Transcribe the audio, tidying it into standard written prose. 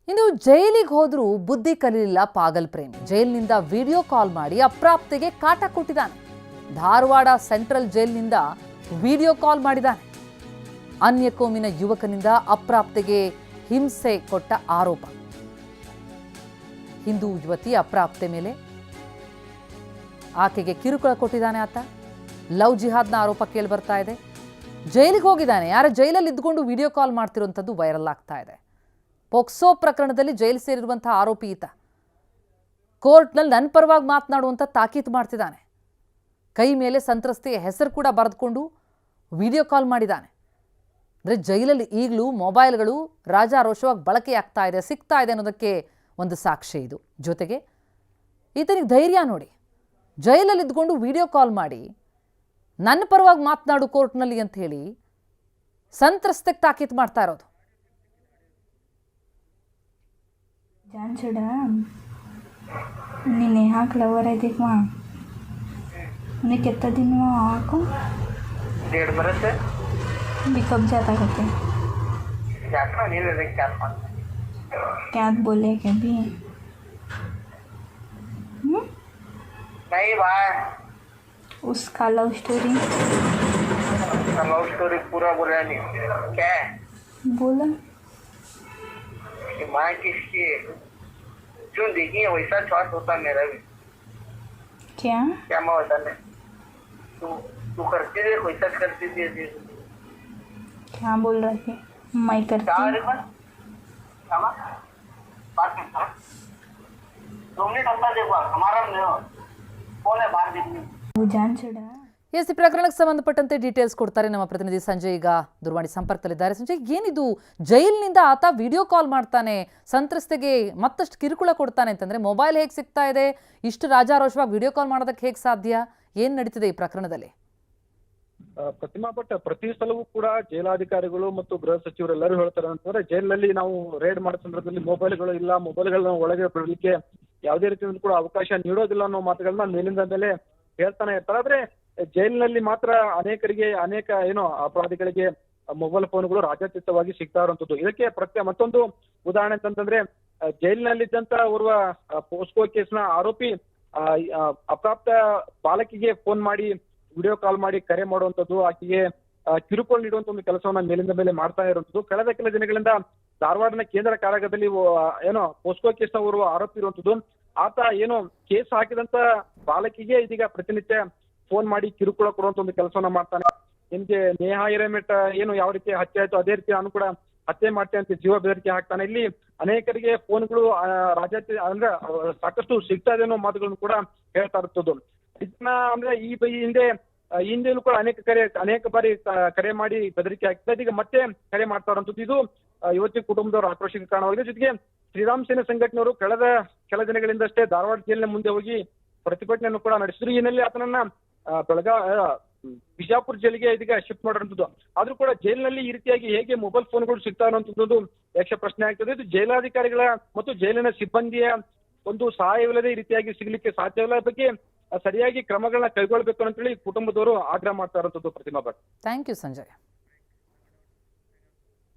ಇನ್ನು ಜೈಲಿಗೆ ಹೋದ್ರೂ ಬುದ್ಧಿ ಕಲಿಲಿಲ್ಲ ಪಾಗಲ್ ಪ್ರೇಮಿ. ಜೈಲಿನಿಂದ ವಿಡಿಯೋ ಕಾಲ್ ಮಾಡಿ ಅಪ್ರಾಪ್ತೆಗೆ ಕಾಟ ಕೊಟ್ಟಿದ್ದಾನೆ. ಧಾರವಾಡ ಸೆಂಟ್ರಲ್ ಜೈಲಿನಿಂದ ವಿಡಿಯೋ ಕಾಲ್ ಮಾಡಿದ್ದಾನೆ. ಅನ್ಯ ಕೋಮಿನ ಯುವಕನಿಂದ ಅಪ್ರಾಪ್ತೆಗೆ ಹಿಂಸೆ ಕೊಟ್ಟ ಆರೋಪ. ಹಿಂದೂ ಯುವತಿ ಅಪ್ರಾಪ್ತೆ ಮೇಲೆ ಆಕೆಗೆ ಕಿರುಕುಳ ಕೊಟ್ಟಿದ್ದಾನೆ ಆತ. ಲವ್ ಜಿಹಾದ್ನ ಆರೋಪ ಕೇಳಿ ಬರ್ತಾ ಇದೆ. ಜೈಲಿಗೆ ಹೋಗಿದ್ದಾನೆ. ಯಾರ ಜೈಲಲ್ಲಿ ಇದ್ಕೊಂಡು ವಿಡಿಯೋ ಕಾಲ್ ಮಾಡ್ತಿರುವಂಥದ್ದು ವೈರಲ್ ಆಗ್ತಾ ಇದೆ. ಪೋಕ್ಸೋ ಪ್ರಕರಣದಲ್ಲಿ ಜೈಲು ಸೇರಿರುವಂತಹ ಆರೋಪಿ ಈತ. ಕೋರ್ಟ್ನಲ್ಲಿ ನನ್ನ ಪರವಾಗಿ ಮಾತನಾಡುವಂಥ ತಾಕೀತು ಮಾಡ್ತಿದ್ದಾನೆ. ಕೈ ಮೇಲೆ ಸಂತ್ರಸ್ತೆಯ ಹೆಸರು ಕೂಡ ಬರೆದುಕೊಂಡು ವಿಡಿಯೋ ಕಾಲ್ ಮಾಡಿದ್ದಾನೆ. ಅಂದರೆ ಜೈಲಲ್ಲಿ ಈಗಲೂ ಮೊಬೈಲ್ಗಳು ರಾಜಾರೋಷವಾಗಿ ಬಳಕೆಯಾಗ್ತಾ ಇದೆ, ಸಿಗ್ತಾ ಇದೆ ಅನ್ನೋದಕ್ಕೆ ಒಂದು ಸಾಕ್ಷಿ ಇದು. ಜೊತೆಗೆ ಈತನಿಗೆ ಧೈರ್ಯ ನೋಡಿ. ಜೈಲಲ್ಲಿ ಇದ್ಕೊಂಡು ವಿಡಿಯೋ ಕಾಲ್ ಮಾಡಿ ನನ್ನ ಪರವಾಗಿ ಮಾತನಾಡು ಕೋರ್ಟ್ನಲ್ಲಿ ಅಂತ ಹೇಳಿ ಸಂತ್ರಸ್ತೆಗೆ ತಾಕೀತು ಮಾಡ್ತಾ ಇರೋದು. जान छड़ा ನೀನು ಯಾಕೆ ಲವರ್ ಐತಿಕ್ ಮಾ उन्हें कितना दिन हुआ आपको 1.5 बरस से भी कब जाता करते जाता नहीं रहे 4-5 क्या बोले कभी नहीं भाई उसका लव स्टोरी पूरा बोला नहीं क्या है बोला कि माँ किसकी जो देखी है वैसा श्वास होता मेरा भी क्या क्या माँ होता नहीं तू करती थी वैसा करती थी क्या बोल रहा थी मैं करती क्या बात करता 2 मिनट होता देखो हमारा कौन है बाहर देखने वो जान छड़ा ಎಸ್, ಈ ಪ್ರಕರಣಕ್ಕೆ ಸಂಬಂಧಪಟ್ಟಂತೆ ಡೀಟೇಲ್ಸ್ ಕೊಡ್ತಾರೆ ನಮ್ಮ ಪ್ರತಿನಿಧಿ ಸಂಜಯ್. ಈಗ ದೂರವಾಣಿ ಸಂಪರ್ಕದಲ್ಲಿದ್ದಾರೆ. ಸಂಜಯ್, ಏನಿದು ಜೈಲಿನಿಂದ ಆತ ವಿಡಿಯೋ ಕಾಲ್ ಮಾಡ್ತಾನೆ, ಸಂತ್ರಸ್ತೆಗೆ ಮತ್ತಷ್ಟು ಕಿರುಕುಳ ಕೊಡ್ತಾನೆ ಅಂತಂದ್ರೆ ಮೊಬೈಲ್ ಹೇಗೆ ಸಿಗ್ತಾ ಇದೆ? ಇಷ್ಟು ರಾಜಾರೋಷವಾಗಿ ವಿಡಿಯೋ ಕಾಲ್ ಮಾಡೋದಕ್ಕೆ ಹೇಗೆ ಸಾಧ್ಯ? ಏನ್ ನಡೀತಿದೆ ಈ ಪ್ರಕರಣದಲ್ಲಿ? ಪ್ರತಿಮಾ ಭಟ್, ಪ್ರತಿ ಸಲವೂ ಕೂಡ ಜೈಲಾಧಿಕಾರಿಗಳು ಮತ್ತು ಗೃಹ ಸಚಿವರೆಲ್ಲರೂ ಹೇಳ್ತಾರೆ ಅಂತಂದ್ರೆ ಜೈಲಿನಲ್ಲಿ ನಾವು ರೇಡ್ ಮಾಡೋ ಸಂದರ್ಭದಲ್ಲಿ ಮೊಬೈಲ್ಗಳು ಇಲ್ಲ, ಮೊಬೈಲ್ಗಳನ್ನ ಒಳಗೆ ಬಿಡಲಿಕ್ಕೆ ಯಾವುದೇ ರೀತಿಯಿಂದ ಕೂಡ ಅವಕಾಶ ನೀಡೋದಿಲ್ಲ ಅನ್ನೋ ಮಾತುಗಳನ್ನ ಮೇಲಿಂದ ಮೇಲೆ ಹೇಳ್ತಾನೆ ಇರ್ತಾರೆ. ಆದ್ರೆ ಜೈಲಿನಲ್ಲಿ ಮಾತ್ರ ಅನೇಕರಿಗೆ ಅಪರಾಧಿಗಳಿಗೆ ಮೊಬೈಲ್ ಫೋನ್ಗಳು ರಾಜಾತೀತವಾಗಿ ಸಿಗ್ತಾ ಇರುವಂತದ್ದು. ಇದಕ್ಕೆ ಮತ್ತೊಂದು ಉದಾಹರಣೆ ಅಂತಂದ್ರೆ ಜೈಲಿನಲ್ಲಿದ್ದಂತ ಓರ್ವ ಪೋಸ್ಕೋ ಕೇಸ್ನ ಆರೋಪಿ ಅಪ್ರಾಪ್ತ ಬಾಲಕಿಗೆ ಫೋನ್ ಮಾಡಿ ವಿಡಿಯೋ ಕಾಲ್ ಮಾಡಿ ಕರೆ ಮಾಡುವಂತದ್ದು, ಆಕೆಗೆ ಕಿರುಕುಳ ನೀಡುವಂತ ಒಂದು ಕೆಲಸವನ್ನ ಮೇಲಿಂದ ಮೇಲೆ ಮಾಡ್ತಾ ಇರುವಂತದ್ದು. ಕಳೆದ ಕೆಲ ದಿನಗಳಿಂದ ಧಾರವಾಡನ ಕೇಂದ್ರ ಕಾರಾಗೃಹದಲ್ಲಿ ಪೋಸ್ಕೋ ಕೇಸ್ನ ಓರ್ವ ಆರೋಪಿ ಇರುವಂತದ್ದು. ಆತ ಕೇಸ್ ಹಾಕಿದಂತ ಬಾಲಕಿಗೆ ಇದೀಗ ಪ್ರತಿನಿತ್ಯ ಫೋನ್ ಮಾಡಿ ಕಿರುಕುಳ ಕೊಡುವಂತ ಒಂದು ಕೆಲಸವನ್ನ ಮಾಡ್ತಾನೆ. ನಿಮ್ಗೆ ನೇಹಾ ಹಿರೇಮೆಟ್ ಯಾವ ರೀತಿ ಹತ್ಯೆ ಆಯ್ತು ಅದೇ ರೀತಿ ನಾನು ಕೂಡ ಹತ್ಯೆ ಮಾಡ್ತೇನೆ ಅಂತ ಜೀವ ಬೆದರಿಕೆ ಹಾಕ್ತಾನೆ. ಇಲ್ಲಿ ಅನೇಕರಿಗೆ ಫೋನ್ಗಳು ಅಂದ್ರೆ ಸಾಕಷ್ಟು ಸಿಗ್ತಾ ಇದೆ ಅನ್ನೋ ಮಾತುಗಳನ್ನು ಕೂಡ ಹೇಳ್ತಾ ಇರ್ತದ್ದು. ಇದನ್ನ ಅಂದ್ರೆ ಈ ಹಿಂದೆನೂ ಕೂಡ ಅನೇಕ ಬಾರಿ ಕರೆ ಮಾಡಿ ಬೆದರಿಕೆ ಹಾಕ್ತಾ ಈಗ ಮತ್ತೆ ಕರೆ ಮಾಡ್ತಾ ಇರುವಂತದ್ದು. ಇದು ಯುವತಿ ಕುಟುಂಬದವರು ಆಕ್ರೋಶಕ್ಕೆ ಕಾರಣವಾಗಿದೆ. ಜೊತೆಗೆ ಶ್ರೀರಾಮ್ ಸೇನೆ ಸಂಘಟನೆಯವರು ಕಳೆದ ಕೆಲ ದಿನಗಳಿಂದಷ್ಟೇ ಧಾರವಾಡ ಜೈಲಿನ ಮುಂದೆ ಹೋಗಿ ಪ್ರತಿಭಟನೆಯನ್ನು ಕೂಡ ನಡೆಸಿದ್ರು. ಈ ಹಿನ್ನೆಲೆ ಆತನನ್ನ ಬಿಜಾಪುರ ಜೈಲಿಗೆ ಇದೀಗ ಶಿಫ್ಟ್ ಮಾಡಿರುವಂತದ್ದು. ಆದ್ರೂ ಕೂಡ ಜೈಲಿನಲ್ಲಿ ಈ ರೀತಿಯಾಗಿ ಹೇಗೆ ಮೊಬೈಲ್ ಫೋನ್ಗಳು ಸಿಗ್ತಾ ಅನ್ನುವಂಥದ್ದು ಯಕ್ಷ ಪ್ರಶ್ನೆ ಆಗ್ತದೆ. ಇದು ಜೈಲಾಧಿಕಾರಿಗಳ ಮತ್ತು ಜೈಲಿನ ಸಿಬ್ಬಂದಿಯ ಒಂದು ಸಹಾಯವಿಲ್ಲದೆ ಈ ರೀತಿಯಾಗಿ ಸಿಗ್ಲಿಕ್ಕೆ ಸಾಧ್ಯವಿಲ್ಲ. ಬಗ್ಗೆ ಸರಿಯಾಗಿ ಕ್ರಮಗಳನ್ನ ಕೈಗೊಳ್ಳಬೇಕು ಅಂತೇಳಿ ಕುಟುಂಬದವರು ಆಗ್ರಹ ಮಾಡ್ತಾ ಇರುವಂತದ್ದು. ಪ್ರತಿಮಾ ಭಟ್, ಥ್ಯಾಂಕ್ ಯು ಸಂಜಯ್.